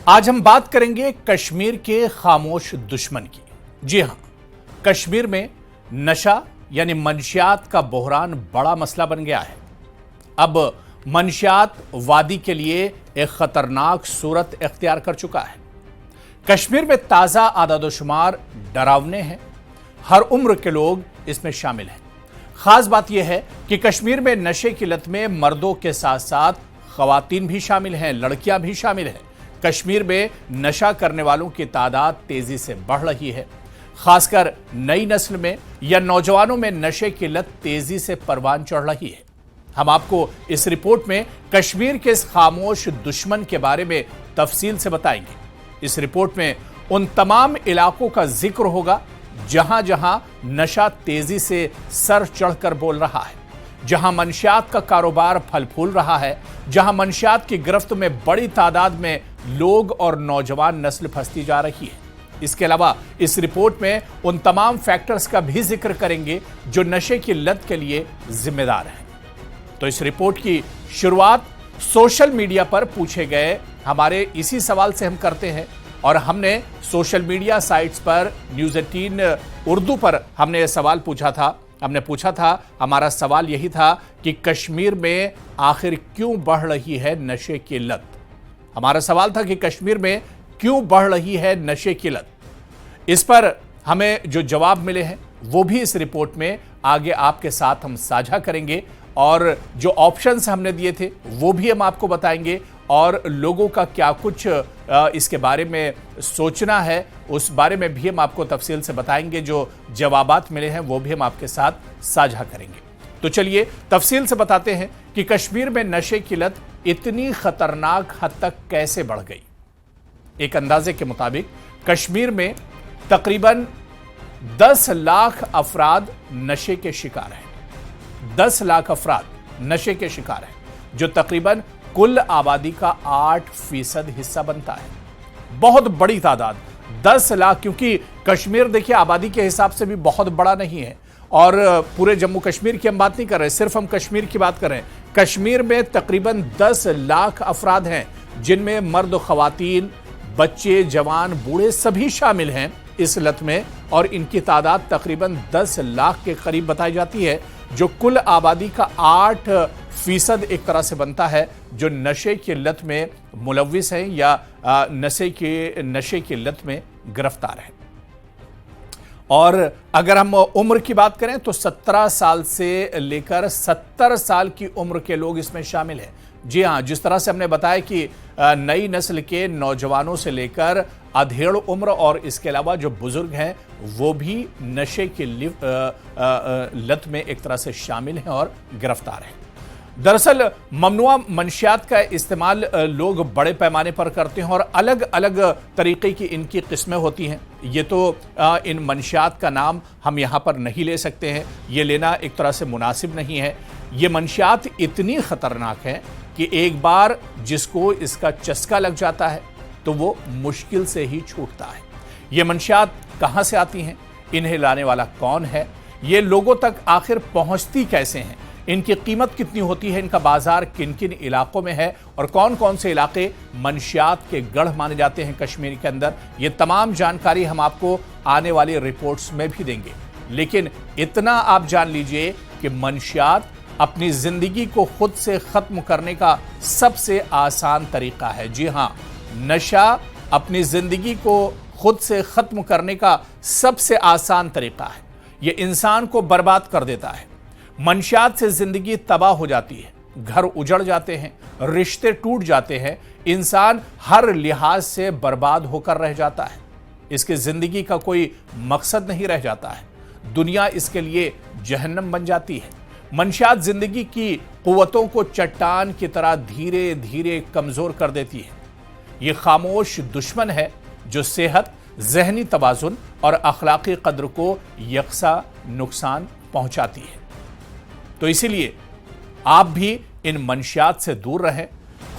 आज हम बात करेंगे कश्मीर के खामोश दुश्मन की। जी हां, कश्मीर में नशा यानी मंशियात का बहरान बड़ा मसला बन गया है। अब मंशियात वादी के लिए एक खतरनाक सूरत इख्तियार कर चुका है। कश्मीर में ताजा आदादोशुमार डरावने हैं। हर उम्र के लोग इसमें शामिल हैं। खास बात यह है कि कश्मीर में नशे की लत में मर्दों के साथ साथ खवातीन भी शामिल हैं, लड़कियां भी शामिल हैं। कश्मीर में नशा करने वालों की तादाद तेजी से बढ़ रही है। खासकर नई नस्ल में या नौजवानों में नशे की लत तेजी से परवान चढ़ रही है। हम आपको इस रिपोर्ट में कश्मीर के इस खामोश दुश्मन के बारे में तफसील से बताएंगे। इस रिपोर्ट में उन तमाम इलाकों का जिक्र होगा जहां जहां नशा तेजी से सर चढ़कर बोल रहा है, जहां मंशियात का कारोबार फल फूल रहा है, जहां मंशियात की गिरफ्त में बड़ी तादाद में लोग और नौजवान नस्ल फंसती जा रही है। इसके अलावा इस रिपोर्ट में उन तमाम फैक्टर्स का भी जिक्र करेंगे जो नशे की लत के लिए जिम्मेदार हैं। तो इस रिपोर्ट की शुरुआत सोशल मीडिया पर पूछे गए हमारे इसी सवाल से हम करते हैं और हमने सोशल मीडिया साइट्स पर न्यूज़ 18 उर्दू पर हमने यह सवाल पूछा था। हमने पूछा था, हमारा सवाल यही था कि कश्मीर में आखिर क्यों बढ़ रही है नशे की लत। हमारा सवाल था कि कश्मीर में क्यों बढ़ रही है नशे की लत। इस पर हमें जो जवाब मिले हैं वो भी इस रिपोर्ट में आगे आपके साथ हम साझा करेंगे और जो ऑप्शंस हमने दिए थे वो भी हम आपको बताएंगे और लोगों का क्या कुछ इसके बारे में सोचना है उस बारे में भी हम आपको तफसील से बताएंगे। जो जवाबात मिले हैं वो भी हम आपके साथ साझा करेंगे। तो चलिए तफसील से बताते हैं कि कश्मीर में नशे की लत इतनी खतरनाक हद तक कैसे बढ़ गई। एक अंदाजे के मुताबिक कश्मीर में तकरीबन 10 लाख अफराद नशे के शिकार हैं। 10 लाख अफराद नशे के शिकार हैं, जो तकरीबन कुल आबादी का 8% हिस्सा बनता है। बहुत बड़ी तादाद, 10 लाख, क्योंकि कश्मीर देखिए आबादी के हिसाब से भी बहुत बड़ा नहीं है और पूरे जम्मू कश्मीर की हम बात नहीं कर रहे, सिर्फ हम कश्मीर की बात कर रहे हैं। कश्मीर में तकरीबन 10 लाख अफराद हैं जिनमें मर्द, खवातीन, बच्चे, जवान, बूढ़े सभी शामिल हैं इस लत में और इनकी तादाद तकरीबन 10 लाख के करीब बताई जाती है, जो कुल आबादी का 8% एक तरह से बनता है, जो नशे की लत में मुलव्विस हैं या नशे की लत में गिरफ्तार हैं। और अगर हम उम्र की बात करें तो 17 साल से लेकर 70 साल की उम्र के लोग इसमें शामिल हैं। जी हां, जिस तरह से हमने बताया कि नई नस्ल के नौजवानों से लेकर अधेड़ उम्र और इसके अलावा जो बुजुर्ग हैं वो भी नशे की लत में एक तरह से शामिल हैं और गिरफ्तार हैं। दरअसल ममनुआ मंशियात का इस्तेमाल लोग बड़े पैमाने पर करते हैं और अलग अलग तरीके की इनकी किस्में होती हैं। ये तो इन मंशियात का नाम हम यहाँ पर नहीं ले सकते हैं, ये लेना एक तरह से मुनासिब नहीं है। ये मंशियात इतनी ख़तरनाक है कि एक बार जिसको इसका चस्का लग जाता है तो वो मुश्किल से ही छूटता है। ये मंशियात कहाँ से आती हैं, इन्हें लाने वाला कौन है, ये लोगों तक आखिर पहुँचती कैसे हैं, इनकी कीमत कितनी होती है, इनका बाजार किन किन इलाकों में है और कौन कौन से इलाके मंशियात के गढ़ माने जाते हैं कश्मीर के अंदर, ये तमाम जानकारी हम आपको आने वाली रिपोर्ट्स में भी देंगे। लेकिन इतना आप जान लीजिए कि मंशियात अपनी जिंदगी को खुद से खत्म करने का सबसे आसान तरीका है। जी हां, नशा अपनी जिंदगी को खुद से खत्म करने का सबसे आसान तरीका है। यह इंसान को बर्बाद कर देता है। मंशियात से जिंदगी तबाह हो जाती है, घर उजड़ जाते हैं, रिश्ते टूट जाते हैं, इंसान हर लिहाज से बर्बाद होकर रह जाता है। इसकी जिंदगी का कोई मकसद नहीं रह जाता है। दुनिया इसके लिए जहन्नम बन जाती है। मंशियात जिंदगी की कुव्वतों को चट्टान की तरह धीरे धीरे कमजोर कर देती है। यह खामोश दुश्मन है जो सेहत, जहनी तवाजुन और अखलाकी कद्र को यकसा नुकसान पहुंचाती है। तो इसीलिए आप भी इन मंशियात से दूर रहें,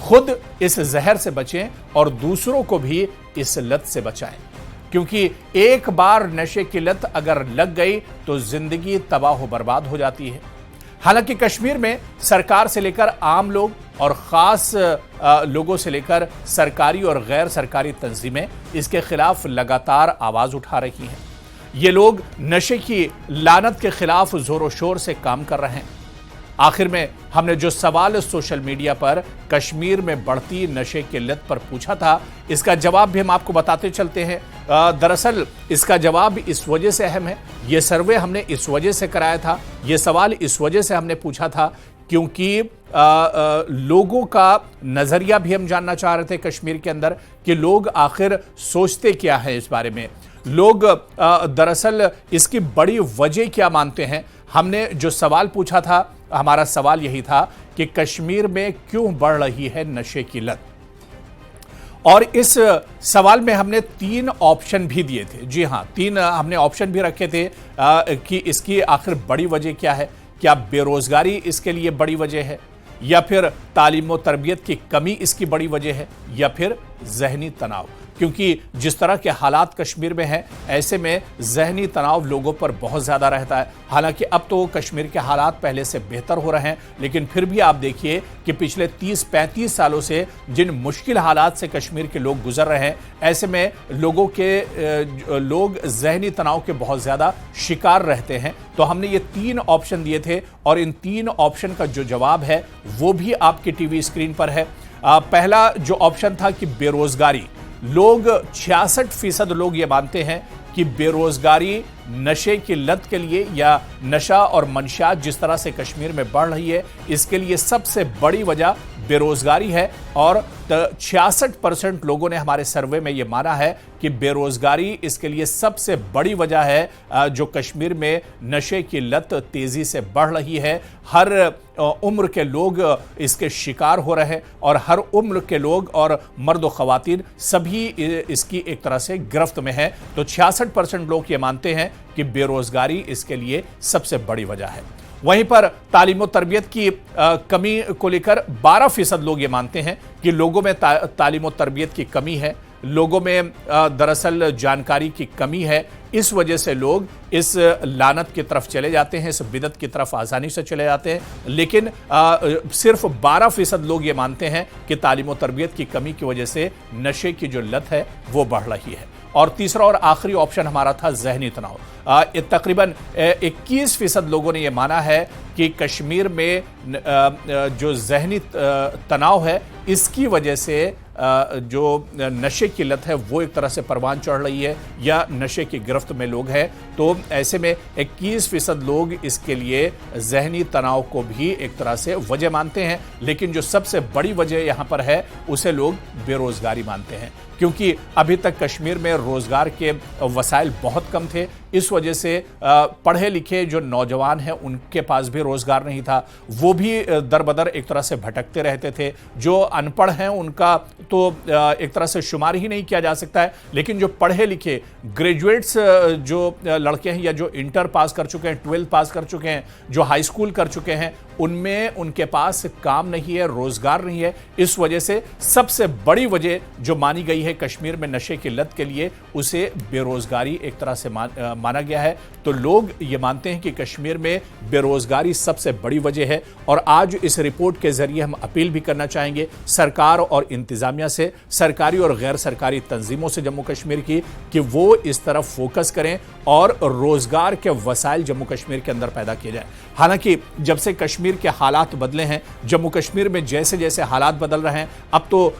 खुद इस जहर से बचें और दूसरों को भी इस लत से बचाएं, क्योंकि एक बार नशे की लत अगर लग गई तो जिंदगी तबाह बर्बाद हो जाती है। हालांकि कश्मीर में सरकार से लेकर आम लोग और खास लोगों से लेकर सरकारी और गैर सरकारी तंजीमें इसके खिलाफ लगातार आवाज उठा रही हैं। ये लोग नशे की लानत के खिलाफ जोरों शोर से काम कर रहे हैं। आखिर में हमने जो सवाल सोशल मीडिया पर कश्मीर में बढ़ती नशे की लत पर पूछा था, इसका जवाब भी हम आपको बताते चलते हैं। दरअसल इसका जवाब इस वजह से अहम है, ये सर्वे हमने इस वजह से कराया था, ये सवाल इस वजह से हमने पूछा था क्योंकि लोगों का नजरिया भी हम जानना चाह रहे थे कश्मीर के अंदर कि लोग आखिर सोचते क्या है इस बारे में, लोग दरअसल इसकी बड़ी वजह क्या मानते हैं। हमने जो सवाल पूछा था, हमारा सवाल यही था कि कश्मीर में क्यों बढ़ रही है नशे की लत, और इस सवाल में हमने 3 ऑप्शन भी दिए थे। जी हां, 3 हमने ऑप्शन भी रखे थे कि इसकी आखिर बड़ी वजह क्या है। क्या बेरोजगारी इसके लिए बड़ी वजह है, या फिर तालीम और तरबियत की कमी इसकी बड़ी वजह है, या फिर जहनी तनाव। क्योंकि जिस तरह के हालात कश्मीर में हैं, ऐसे में जहनी तनाव लोगों पर बहुत ज़्यादा रहता है। हालांकि अब तो कश्मीर के हालात पहले से बेहतर हो रहे हैं, लेकिन फिर भी आप देखिए कि पिछले 30-35 सालों से जिन मुश्किल हालात से कश्मीर के लोग गुजर रहे हैं, ऐसे में लोग जहनी तनाव के बहुत ज़्यादा शिकार रहते हैं। तो हमने ये 3 ऑप्शन दिए थे और इन 3 ऑप्शन का जो जवाब है वो भी आपकी टीवी स्क्रीन पर है। पहला जो ऑप्शन था कि बेरोजगारी, लोग 66% लोग ये मानते हैं कि बेरोजगारी नशे की लत के लिए या नशा और मंशियात जिस तरह से कश्मीर में बढ़ रही है, इसके लिए सबसे बड़ी वजह बेरोजगारी है। और 66% लोगों ने हमारे सर्वे में यह माना है कि बेरोजगारी इसके लिए सबसे बड़ी वजह है जो कश्मीर में नशे की लत तेजी से बढ़ रही है। हर उम्र के लोग इसके शिकार हो रहे हैं और हर उम्र के लोग और मर्द और खवातीन सभी इसकी एक तरह से गिरफ्त में है। तो 66% लोग ये मानते हैं कि बेरोजगारी इसके लिए सबसे बड़ी वजह है। वहीं पर तालीम और तरबियत की कमी को लेकर 12% लोग ये मानते हैं कि लोगों में तालीम और तरबियत की कमी है, लोगों में दरअसल जानकारी की कमी है। इस वजह से लोग इस लानत की तरफ चले जाते हैं, इस बिदत की तरफ आसानी से चले जाते हैं। लेकिन सिर्फ 12% लोग ये मानते हैं कि तालीम और तरबियत की कमी की वजह से नशे की जो लत है वो बढ़ रही है। और तीसरा और आखिरी ऑप्शन हमारा था जहनी तनाव। तकरीबन 21% लोगों ने यह माना है कि कश्मीर में जो जहनी तनाव है इसकी वजह से जो नशे की लत है वो एक तरह से परवान चढ़ रही है या नशे की गिरफ्त में लोग हैं। तो ऐसे में 21% लोग इसके लिए जहनी तनाव को भी एक तरह से वजह मानते हैं। लेकिन जो सबसे बड़ी वजह यहाँ पर है उसे लोग बेरोजगारी मानते हैं, क्योंकि अभी तक कश्मीर में रोजगार के वसाइल बहुत कम थे। इस वजह से पढ़े लिखे जो नौजवान हैं उनके पास भी रोजगार नहीं था, वो भी दर बदर एक तरह से भटकते रहते थे। जो अनपढ़ हैं उनका तो एक तरह से शुमार ही नहीं किया जा सकता है, लेकिन जो पढ़े लिखे ग्रेजुएट्स जो लड़के हैं या जो इंटर पास कर चुके हैं, 12th पास कर चुके हैं, जो हाई स्कूल कर चुके हैं, उनमें उनके पास काम नहीं है, रोजगार नहीं है। इस वजह से सबसे बड़ी वजह जो मानी गई है कश्मीर में नशे की लत के लिए, उसे बेरोजगारी एक तरह से माना गया है। तो लोग ये मानते हैं कि कश्मीर में बेरोजगारी सबसे बड़ी वजह है। और आज इस रिपोर्ट के जरिए हम अपील भी करना चाहेंगे सरकार और इंतजामिया से, सरकारी और गैर सरकारी तंजीमों से जम्मू कश्मीर की, कि वो इस तरफ फोकस करें और रोजगार के वसाइल जम्मू कश्मीर के अंदर पैदा किए जाए। हालांकि जब से कश्मीर के हालात बदले हैं, जम्मू कश्मीर में जैसे जैसे हालात बदल रहे हैं, अब तो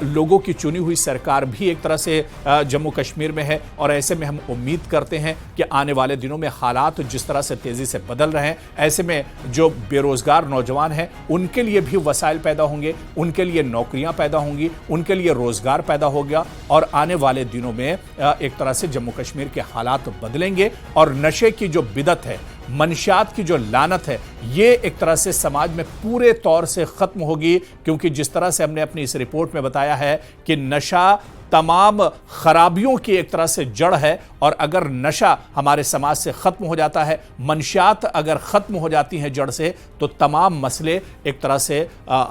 लोगों की चुनी हुई सरकार भी एक तरह से जम्मू कश्मीर में है। और ऐसे में हम उम्मीद करते हैं कि आने वाले दिनों में हालात जिस तरह से तेजी से बदल रहे हैं, ऐसे में जो बेरोजगार नौजवान हैं उनके लिए भी वसाइल पैदा होंगे, उनके लिए नौकरियां पैदा होंगी, उनके लिए रोजगार पैदा होगा। और आने वाले दिनों में एक तरह से जम्मू कश्मीर के हालात बदलेंगे और नशे की जो बिदत है, मंशियात की जो लानत है, ये एक तरह से समाज में पूरे तौर से खत्म होगी। क्योंकि जिस तरह से हमने अपनी इस रिपोर्ट में बताया है कि नशा तमाम खराबियों की एक तरह से जड़ है। और अगर नशा हमारे समाज से खत्म हो जाता है, मंशियात अगर खत्म हो जाती हैं जड़ से, तो तमाम मसले एक तरह से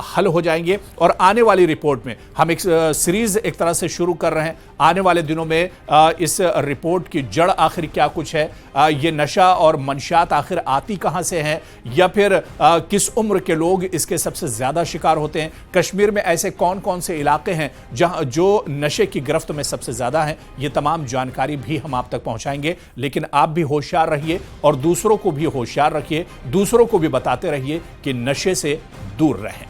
हल हो जाएंगे। और आने वाली रिपोर्ट में हम एक सीरीज एक तरह से शुरू कर रहे हैं। आने वाले दिनों में इस रिपोर्ट की जड़ आखिर क्या कुछ है, ये नशा और मंशियात आखिर आती कहां से हैं, या फिर किस उम्र के लोग इसके सबसे ज्यादा शिकार होते हैं, कश्मीर में ऐसे कौन कौन से इलाके हैं जहां जो नशे की गिरफ्त में सबसे ज्यादा हैं, ये तमाम जानकारी भी हम आप तक पहुंचाएंगे। लेकिन आप भी होशियार रहिए और दूसरों को भी होशियार रखिए, दूसरों को भी बताते रहिए कि नशे से दूर रहें।